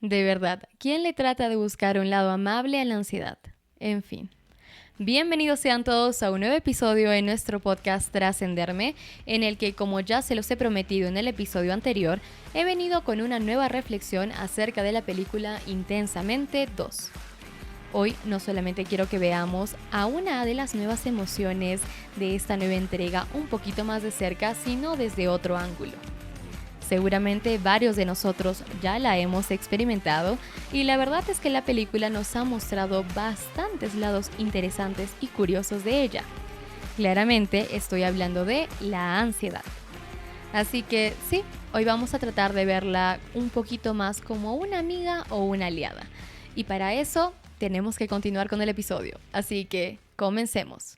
De verdad, ¿quién le trata de buscar un lado amable a la ansiedad? En fin. Bienvenidos sean todos a un nuevo episodio en nuestro podcast Trascenderme, en el que, como ya se los he prometido en el episodio anterior, he venido con una nueva reflexión acerca de la película Intensamente 2. Hoy no solamente quiero que veamos a una de las nuevas emociones de esta nueva entrega un poquito más de cerca, sino desde otro ángulo. Seguramente varios de nosotros ya la hemos experimentado y la verdad es que la película nos ha mostrado bastantes lados interesantes y curiosos de ella. Claramente estoy hablando de la ansiedad. Así que sí, hoy vamos a tratar de verla un poquito más como una amiga o una aliada. Y para eso tenemos que continuar con el episodio. Así que comencemos.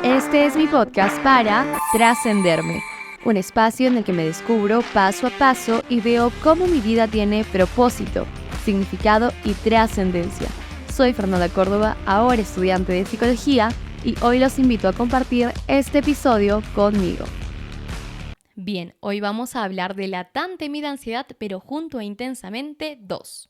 Este es mi podcast para Trascenderme, un espacio en el que me descubro paso a paso y veo cómo mi vida tiene propósito, significado y trascendencia. Soy Fernanda Córdoba, ahora estudiante de psicología, y hoy los invito a compartir este episodio conmigo. Bien, hoy vamos a hablar de la tan temida ansiedad, pero junto a Intensamente 2.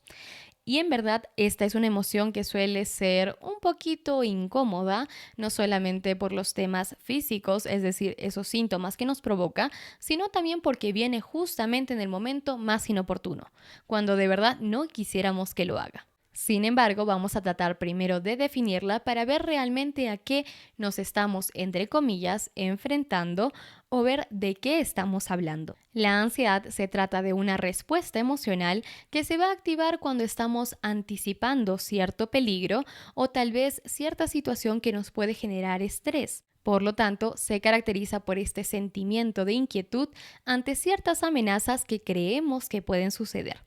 Y en verdad, esta es una emoción que suele ser un poquito incómoda, no solamente por los temas físicos, es decir, esos síntomas que nos provoca, sino también porque viene justamente en el momento más inoportuno, cuando de verdad no quisiéramos que lo haga. Sin embargo, vamos a tratar primero de definirla para ver realmente a qué nos estamos, entre comillas, enfrentando o ver de qué estamos hablando. La ansiedad se trata de una respuesta emocional que se va a activar cuando estamos anticipando cierto peligro o tal vez cierta situación que nos puede generar estrés. Por lo tanto, se caracteriza por este sentimiento de inquietud ante ciertas amenazas que creemos que pueden suceder.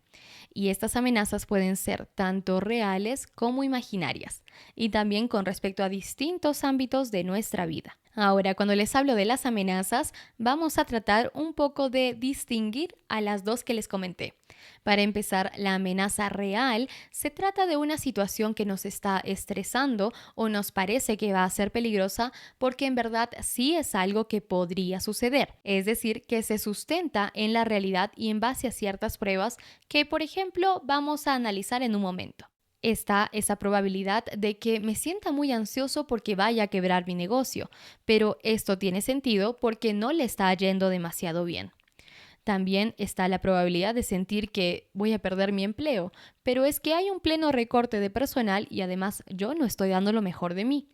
Y estas amenazas pueden ser tanto reales como imaginarias, y también con respecto a distintos ámbitos de nuestra vida. Ahora, cuando les hablo de las amenazas, vamos a tratar un poco de distinguir a las dos que les comenté. Para empezar, la amenaza real se trata de una situación que nos está estresando o nos parece que va a ser peligrosa porque en verdad sí es algo que podría suceder. Es decir, que se sustenta en la realidad y en base a ciertas pruebas que, por ejemplo, vamos a analizar en un momento. Está esa probabilidad de que me sienta muy ansioso porque vaya a quebrar mi negocio, pero esto tiene sentido porque no le está yendo demasiado bien. También está la probabilidad de sentir que voy a perder mi empleo, pero es que hay un pleno recorte de personal y además yo no estoy dando lo mejor de mí.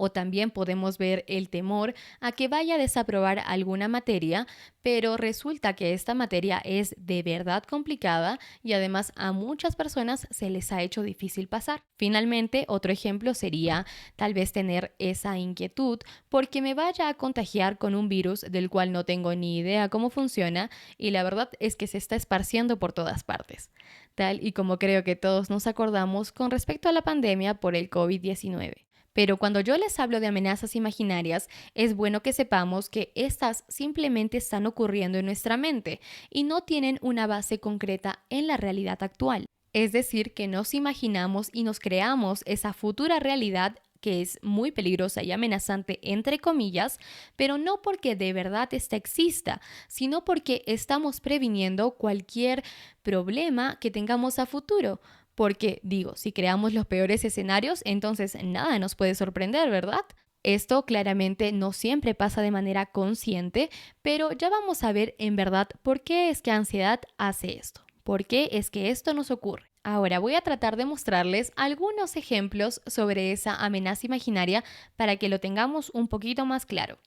O también podemos ver el temor a que vaya a desaprobar alguna materia, pero resulta que esta materia es de verdad complicada y además a muchas personas se les ha hecho difícil pasar. Finalmente, otro ejemplo sería tal vez tener esa inquietud porque me vaya a contagiar con un virus del cual no tengo ni idea cómo funciona y la verdad es que se está esparciendo por todas partes. Tal y como creo que todos nos acordamos con respecto a la pandemia por el COVID-19. Pero cuando yo les hablo de amenazas imaginarias, es bueno que sepamos que estas simplemente están ocurriendo en nuestra mente y no tienen una base concreta en la realidad actual. Es decir, que nos imaginamos y nos creamos esa futura realidad que es muy peligrosa y amenazante, entre comillas, pero no porque de verdad esta exista, sino porque estamos previniendo cualquier problema que tengamos a futuro. Porque, digo, si creamos los peores escenarios, entonces nada nos puede sorprender, ¿verdad? Esto claramente no siempre pasa de manera consciente, pero ya vamos a ver en verdad por qué es que ansiedad hace esto. ¿Por qué es que esto nos ocurre? Ahora voy a tratar de mostrarles algunos ejemplos sobre esa amenaza imaginaria para que lo tengamos un poquito más claro.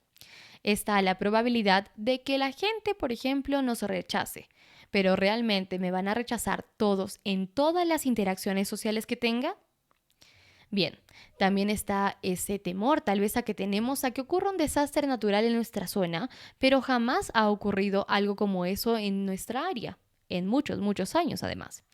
Está la probabilidad de que la gente, por ejemplo, nos rechace. Pero ¿realmente me van a rechazar todos en todas las interacciones sociales que tenga? Bien, también está ese temor tal vez a que tenemos a que ocurra un desastre natural en nuestra zona, pero jamás ha ocurrido algo como eso en nuestra área, en muchos, muchos años además.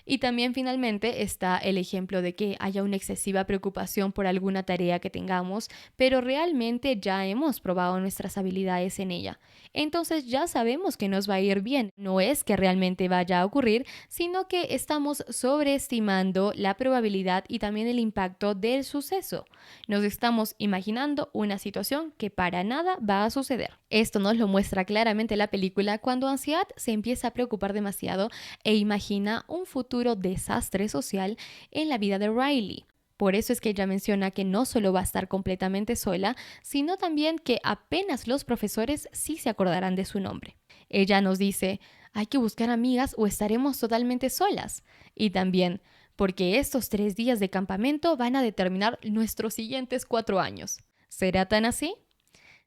Y también finalmente está el ejemplo de que haya una excesiva preocupación por alguna tarea que tengamos, pero realmente ya hemos probado nuestras habilidades en ella. Entonces ya sabemos que nos va a ir bien. No es que realmente vaya a ocurrir, sino que estamos sobreestimando la probabilidad y también el impacto del suceso. Nos estamos imaginando una situación que para nada va a suceder. Esto nos lo muestra claramente la película cuando Ansiedad se empieza a preocupar demasiado e imagina un futuro desastre social en la vida de Riley. Por eso es que ella menciona que no solo va a estar completamente sola, sino también que apenas los profesores sí se acordarán de su nombre. Ella nos dice, hay que buscar amigas o estaremos totalmente solas. Y también, porque estos 3 días de campamento van a determinar nuestros siguientes 4 años. ¿Será tan así?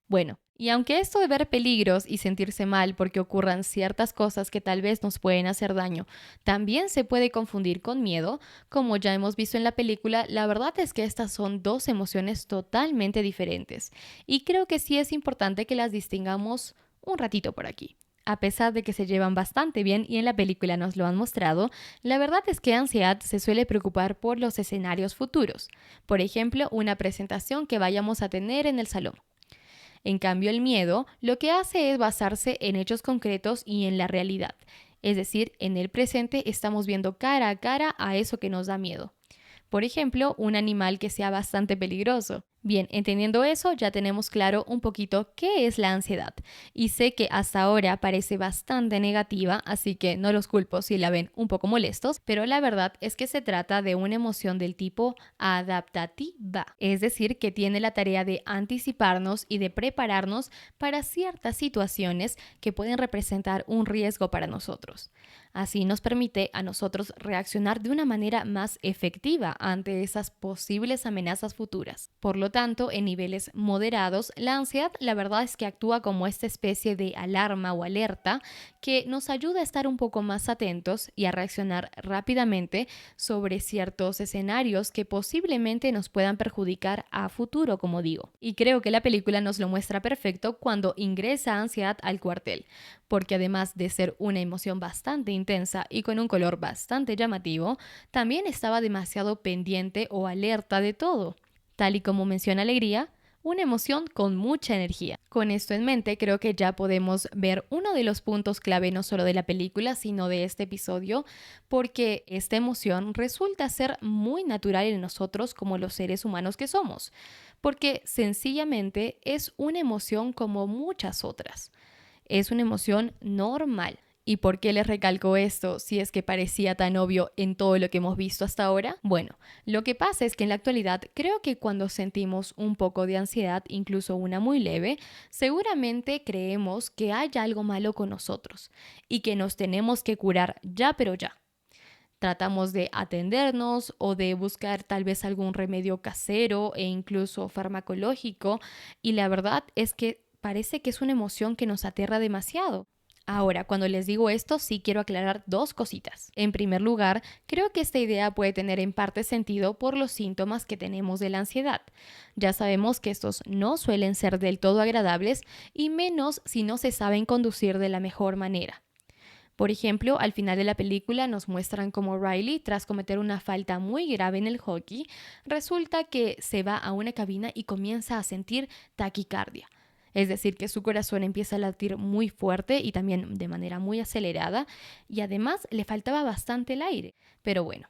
Bueno, y aunque esto de ver peligros y sentirse mal porque ocurran ciertas cosas que tal vez nos pueden hacer daño, también se puede confundir con miedo, como ya hemos visto en la película, la verdad es que estas son dos emociones totalmente diferentes. Y creo que sí es importante que las distingamos un ratito por aquí. A pesar de que se llevan bastante bien y en la película nos lo han mostrado, la verdad es que Ansiedad se suele preocupar por los escenarios futuros. Por ejemplo, una presentación que vayamos a tener en el salón. En cambio, el miedo lo que hace es basarse en hechos concretos y en la realidad. Es decir, en el presente estamos viendo cara a cara a eso que nos da miedo. Por ejemplo, un animal que sea bastante peligroso. Bien, entendiendo eso, ya tenemos claro un poquito qué es la ansiedad. Y sé que hasta ahora parece bastante negativa, así que no los culpo si la ven un poco molestos, pero la verdad es que se trata de una emoción del tipo adaptativa. Es decir, que tiene la tarea de anticiparnos y de prepararnos para ciertas situaciones que pueden representar un riesgo para nosotros. Así nos permite a nosotros reaccionar de una manera más efectiva ante esas posibles amenazas futuras. Por lo tanto, en niveles moderados, la ansiedad la verdad es que actúa como esta especie de alarma o alerta que nos ayuda a estar un poco más atentos y a reaccionar rápidamente sobre ciertos escenarios que posiblemente nos puedan perjudicar a futuro, como digo. Y creo que la película nos lo muestra perfecto cuando ingresa ansiedad al cuartel, porque además de ser una emoción bastante intensa y con un color bastante llamativo, también estaba demasiado pendiente o alerta de todo. Tal y como menciona Alegría, una emoción con mucha energía. Con esto en mente, creo que ya podemos ver uno de los puntos clave no solo de la película, sino de este episodio, porque esta emoción resulta ser muy natural en nosotros como los seres humanos que somos, porque sencillamente es una emoción como muchas otras. Es una emoción normal. ¿Y por qué les recalco esto si es que parecía tan obvio en todo lo que hemos visto hasta ahora? Bueno, lo que pasa es que en la actualidad creo que cuando sentimos un poco de ansiedad, incluso una muy leve, seguramente creemos que hay algo malo con nosotros y que nos tenemos que curar ya pero ya. Tratamos de atendernos o de buscar tal vez algún remedio casero e incluso farmacológico y la verdad es que parece que es una emoción que nos aterra demasiado. Ahora, cuando les digo esto, sí quiero aclarar dos cositas. En primer lugar, creo que esta idea puede tener en parte sentido por los síntomas que tenemos de la ansiedad. Ya sabemos que estos no suelen ser del todo agradables y menos si no se saben conducir de la mejor manera. Por ejemplo, al final de la película nos muestran cómo Riley, tras cometer una falta muy grave en el hockey, resulta que se va a una cabina y comienza a sentir taquicardia. Es decir, que su corazón empieza a latir muy fuerte y también de manera muy acelerada y además le faltaba bastante el aire. Pero bueno,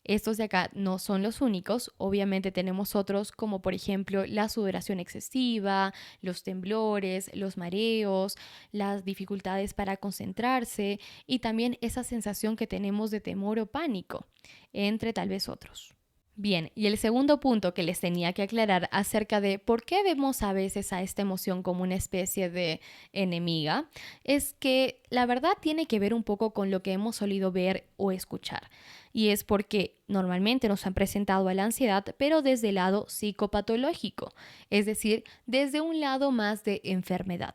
estos de acá no son los únicos, obviamente tenemos otros como por ejemplo la sudoración excesiva, los temblores, los mareos, las dificultades para concentrarse y también esa sensación que tenemos de temor o pánico, entre tal vez otros. Bien, y el segundo punto que les tenía que aclarar acerca de por qué vemos a veces a esta emoción como una especie de enemiga, es que la verdad tiene que ver un poco con lo que hemos solido ver o escuchar. Y es porque normalmente nos han presentado a la ansiedad, pero desde el lado psicopatológico, es decir, desde un lado más de enfermedad.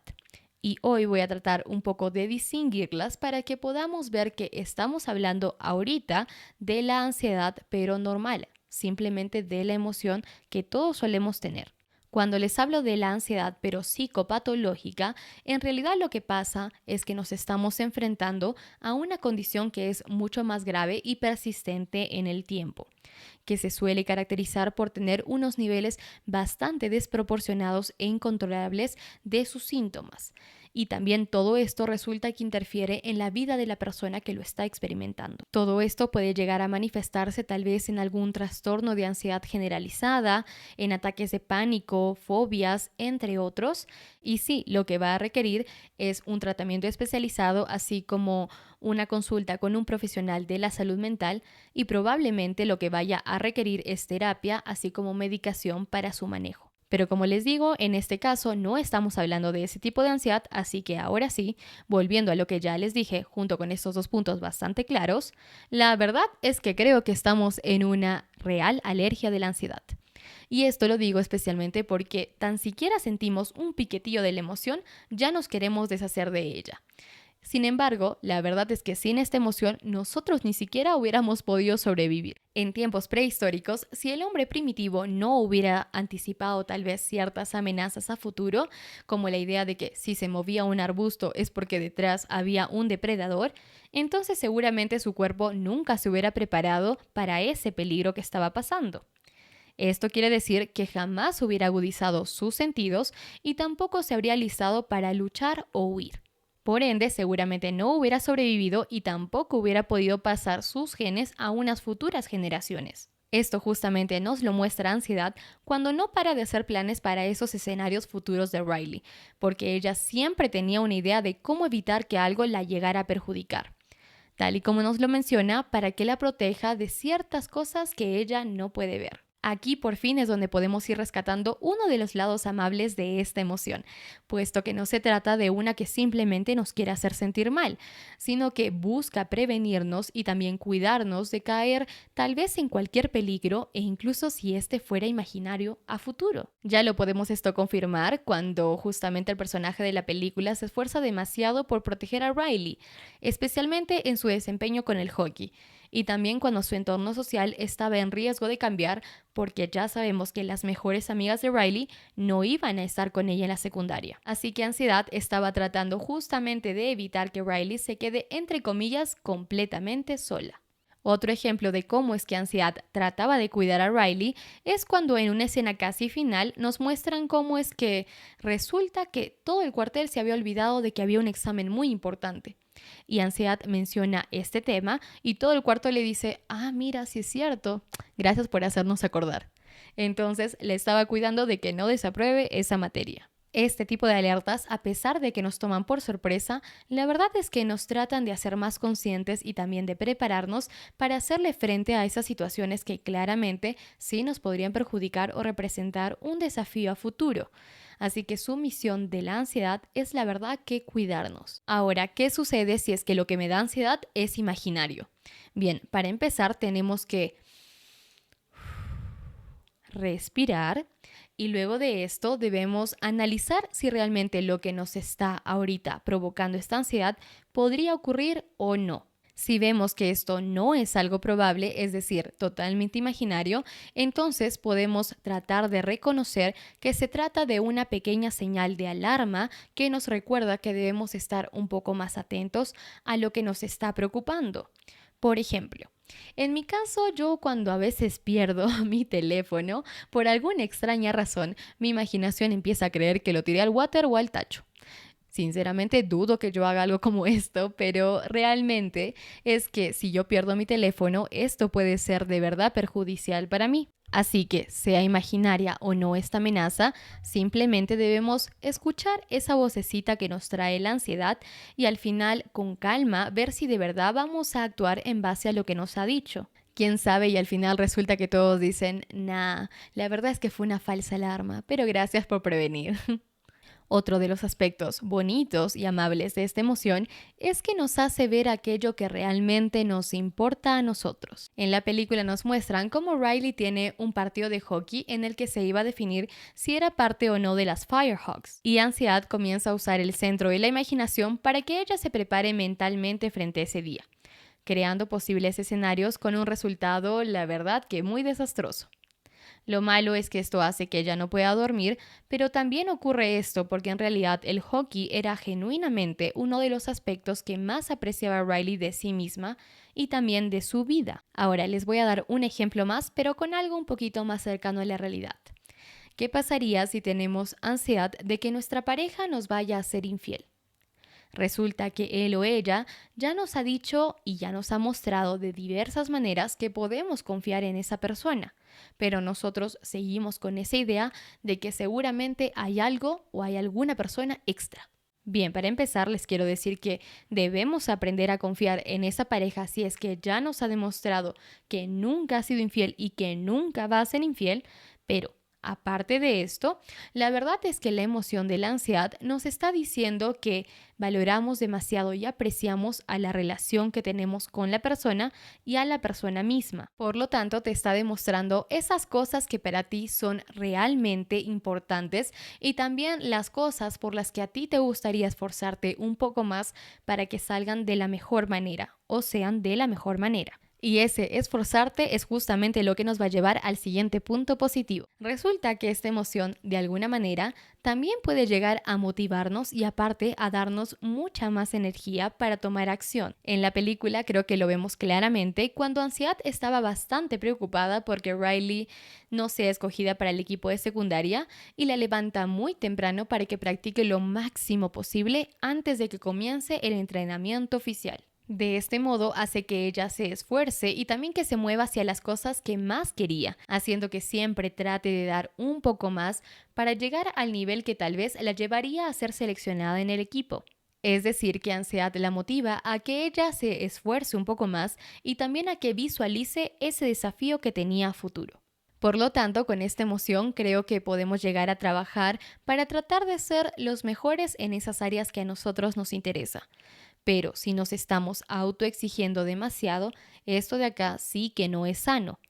Y hoy voy a tratar un poco de distinguirlas para que podamos ver que estamos hablando ahorita de la ansiedad, pero normal, simplemente de la emoción que todos solemos tener. Cuando les hablo de la ansiedad, pero psicopatológica, en realidad lo que pasa es que nos estamos enfrentando a una condición que es mucho más grave y persistente en el tiempo, que se suele caracterizar por tener unos niveles bastante desproporcionados e incontrolables de sus síntomas. Y también todo esto resulta que interfiere en la vida de la persona que lo está experimentando. Todo esto puede llegar a manifestarse tal vez en algún trastorno de ansiedad generalizada, en ataques de pánico, fobias, entre otros. Y sí, lo que va a requerir es un tratamiento especializado, así como una consulta con un profesional de la salud mental, y probablemente lo que vaya a requerir es terapia, así como medicación para su manejo. Pero como les digo, en este caso no estamos hablando de ese tipo de ansiedad, así que ahora sí, volviendo a lo que ya les dije, junto con estos dos puntos bastante claros, la verdad es que creo que estamos en una real alergia de la ansiedad. Y esto lo digo especialmente porque tan siquiera sentimos un piquetillo de la emoción, ya nos queremos deshacer de ella. Sin embargo, la verdad es que sin esta emoción nosotros ni siquiera hubiéramos podido sobrevivir. En tiempos prehistóricos, si el hombre primitivo no hubiera anticipado tal vez ciertas amenazas a futuro, como la idea de que si se movía un arbusto es porque detrás había un depredador, entonces seguramente su cuerpo nunca se hubiera preparado para ese peligro que estaba pasando. Esto quiere decir que jamás hubiera agudizado sus sentidos y tampoco se habría alistado para luchar o huir. Por ende, seguramente no hubiera sobrevivido y tampoco hubiera podido pasar sus genes a unas futuras generaciones. Esto justamente nos lo muestra Ansiedad cuando no para de hacer planes para esos escenarios futuros de Riley, porque ella siempre tenía una idea de cómo evitar que algo la llegara a perjudicar. Tal y como nos lo menciona, para que la proteja de ciertas cosas que ella no puede ver. Aquí por fin es donde podemos ir rescatando uno de los lados amables de esta emoción, puesto que no se trata de una que simplemente nos quiere hacer sentir mal, sino que busca prevenirnos y también cuidarnos de caer tal vez en cualquier peligro e incluso si este fuera imaginario a futuro. Ya lo podemos esto confirmar cuando justamente el personaje de la película se esfuerza demasiado por proteger a Riley, especialmente en su desempeño con el hockey. Y también cuando su entorno social estaba en riesgo de cambiar, porque ya sabemos que las mejores amigas de Riley no iban a estar con ella en la secundaria. Así que Ansiedad estaba tratando justamente de evitar que Riley se quede, entre comillas, completamente sola. Otro ejemplo de cómo es que Ansiedad trataba de cuidar a Riley es cuando en una escena casi final nos muestran cómo es que resulta que todo el cuartel se había olvidado de que había un examen muy importante. Y Ansiedad menciona este tema y todo el cuarto le dice, mira, sí es cierto, gracias por hacernos acordar. Entonces le estaba cuidando de que no desapruebe esa materia. Este tipo de alertas, a pesar de que nos toman por sorpresa, la verdad es que nos tratan de hacer más conscientes y también de prepararnos para hacerle frente a esas situaciones que claramente sí nos podrían perjudicar o representar un desafío a futuro. Así que su misión de la ansiedad es la verdad que cuidarnos. Ahora, ¿qué sucede si es que lo que me da ansiedad es imaginario? Bien, para empezar tenemos que respirar y luego de esto debemos analizar si realmente lo que nos está ahorita provocando esta ansiedad podría ocurrir o no. Si vemos que esto no es algo probable, es decir, totalmente imaginario, entonces podemos tratar de reconocer que se trata de una pequeña señal de alarma que nos recuerda que debemos estar un poco más atentos a lo que nos está preocupando. Por ejemplo, en mi caso, yo cuando a veces pierdo mi teléfono, por alguna extraña razón, mi imaginación empieza a creer que lo tiré al water o al tacho. Sinceramente dudo que yo haga algo como esto, pero realmente es que si yo pierdo mi teléfono, esto puede ser de verdad perjudicial para mí. Así que, sea imaginaria o no esta amenaza, simplemente debemos escuchar esa vocecita que nos trae la ansiedad y al final, con calma, ver si de verdad vamos a actuar en base a lo que nos ha dicho. Quién sabe y al final resulta que todos dicen, nah, la verdad es que fue una falsa alarma, pero gracias por prevenir. Otro de los aspectos bonitos y amables de esta emoción es que nos hace ver aquello que realmente nos importa a nosotros. En la película nos muestran cómo Riley tiene un partido de hockey en el que se iba a definir si era parte o no de las Firehawks, y Ansiedad comienza a usar el centro de la imaginación para que ella se prepare mentalmente frente a ese día, creando posibles escenarios con un resultado, la verdad, que muy desastroso. Lo malo es que esto hace que ella no pueda dormir, pero también ocurre esto porque en realidad el hockey era genuinamente uno de los aspectos que más apreciaba Riley de sí misma y también de su vida. Ahora les voy a dar un ejemplo más, pero con algo un poquito más cercano a la realidad. ¿Qué pasaría si tenemos ansiedad de que nuestra pareja nos vaya a ser infiel? Resulta que él o ella ya nos ha dicho y ya nos ha mostrado de diversas maneras que podemos confiar en esa persona, pero nosotros seguimos con esa idea de que seguramente hay algo o hay alguna persona extra. Bien, para empezar les quiero decir que debemos aprender a confiar en esa pareja si es que ya nos ha demostrado que nunca ha sido infiel y que nunca va a ser infiel, pero aparte de esto, la verdad es que la emoción de la ansiedad nos está diciendo que valoramos demasiado y apreciamos a la relación que tenemos con la persona y a la persona misma. Por lo tanto, te está demostrando esas cosas que para ti son realmente importantes y también las cosas por las que a ti te gustaría esforzarte un poco más para que salgan de la mejor manera o sean de la mejor manera. Y ese esforzarte es justamente lo que nos va a llevar al siguiente punto positivo. Resulta que esta emoción, de alguna manera, también puede llegar a motivarnos y aparte a darnos mucha más energía para tomar acción. En la película creo que lo vemos claramente cuando Ansiedad estaba bastante preocupada porque Riley no sea escogida para el equipo de secundaria y la levanta muy temprano para que practique lo máximo posible antes de que comience el entrenamiento oficial. De este modo hace que ella se esfuerce y también que se mueva hacia las cosas que más quería, haciendo que siempre trate de dar un poco más para llegar al nivel que tal vez la llevaría a ser seleccionada en el equipo. Es decir, que Ansiedad la motiva a que ella se esfuerce un poco más y también a que visualice ese desafío que tenía a futuro. Por lo tanto, con esta emoción creo que podemos llegar a trabajar para tratar de ser los mejores en esas áreas que a nosotros nos interesa. Pero si nos estamos autoexigiendo demasiado, esto de acá sí que no es sano.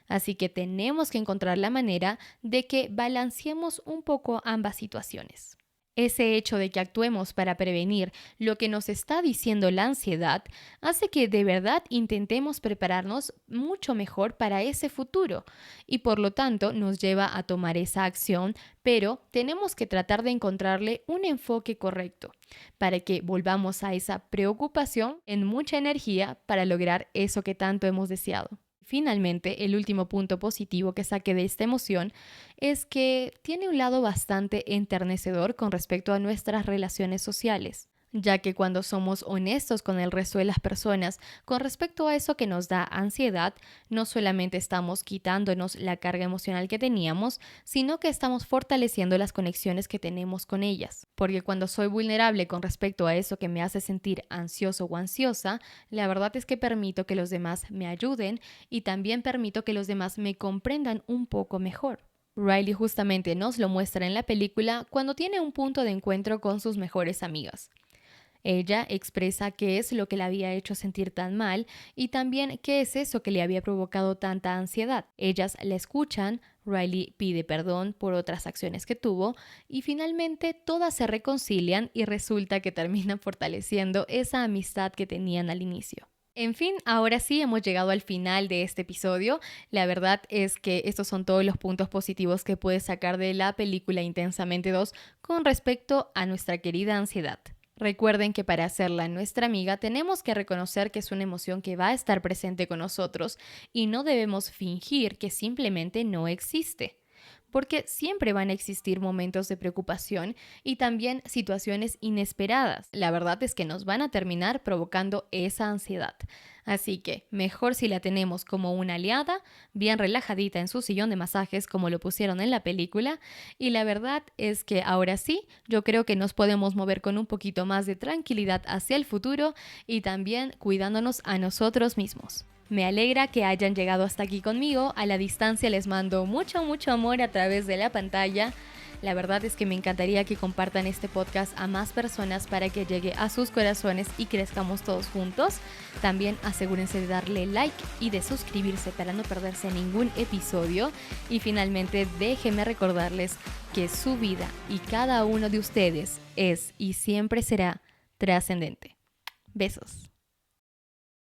Así que tenemos que encontrar la manera de que balanceemos un poco ambas situaciones. Ese hecho de que actuemos para prevenir lo que nos está diciendo la ansiedad hace que de verdad intentemos prepararnos mucho mejor para ese futuro y por lo tanto nos lleva a tomar esa acción, pero tenemos que tratar de encontrarle un enfoque correcto para que volvamos a esa preocupación en mucha energía para lograr eso que tanto hemos deseado. Finalmente, el último punto positivo que saqué de esta emoción es que tiene un lado bastante enternecedor con respecto a nuestras relaciones sociales, ya que cuando somos honestos con el resto de las personas con respecto a eso que nos da ansiedad, no solamente estamos quitándonos la carga emocional que teníamos, sino que estamos fortaleciendo las conexiones que tenemos con ellas. Porque cuando soy vulnerable con respecto a eso que me hace sentir ansioso o ansiosa, la verdad es que permito que los demás me ayuden y también permito que los demás me comprendan un poco mejor. Riley justamente nos lo muestra en la película cuando tiene un punto de encuentro con sus mejores amigas. Ella expresa qué es lo que la había hecho sentir tan mal y también qué es eso que le había provocado tanta ansiedad. Ellas la escuchan, Riley pide perdón por otras acciones que tuvo y finalmente todas se reconcilian y resulta que terminan fortaleciendo esa amistad que tenían al inicio. En fin, ahora sí hemos llegado al final de este episodio. La verdad es que estos son todos los puntos positivos que puedes sacar de la película Intensamente 2 con respecto a nuestra querida ansiedad. Recuerden que para hacerla nuestra amiga tenemos que reconocer que es una emoción que va a estar presente con nosotros y no debemos fingir que simplemente no existe. Porque siempre van a existir momentos de preocupación y también situaciones inesperadas. La verdad es que nos van a terminar provocando esa ansiedad. Así que mejor si la tenemos como una aliada, bien relajadita en su sillón de masajes como lo pusieron en la película. Y la verdad es que ahora sí, yo creo que nos podemos mover con un poquito más de tranquilidad hacia el futuro y también cuidándonos a nosotros mismos. Me alegra que hayan llegado hasta aquí conmigo. A la distancia les mando mucho, mucho amor a través de la pantalla. La verdad es que me encantaría que compartan este podcast a más personas para que llegue a sus corazones y crezcamos todos juntos. También asegúrense de darle like y de suscribirse para no perderse ningún episodio. Y finalmente déjenme recordarles que su vida y cada uno de ustedes es y siempre será trascendente. Besos.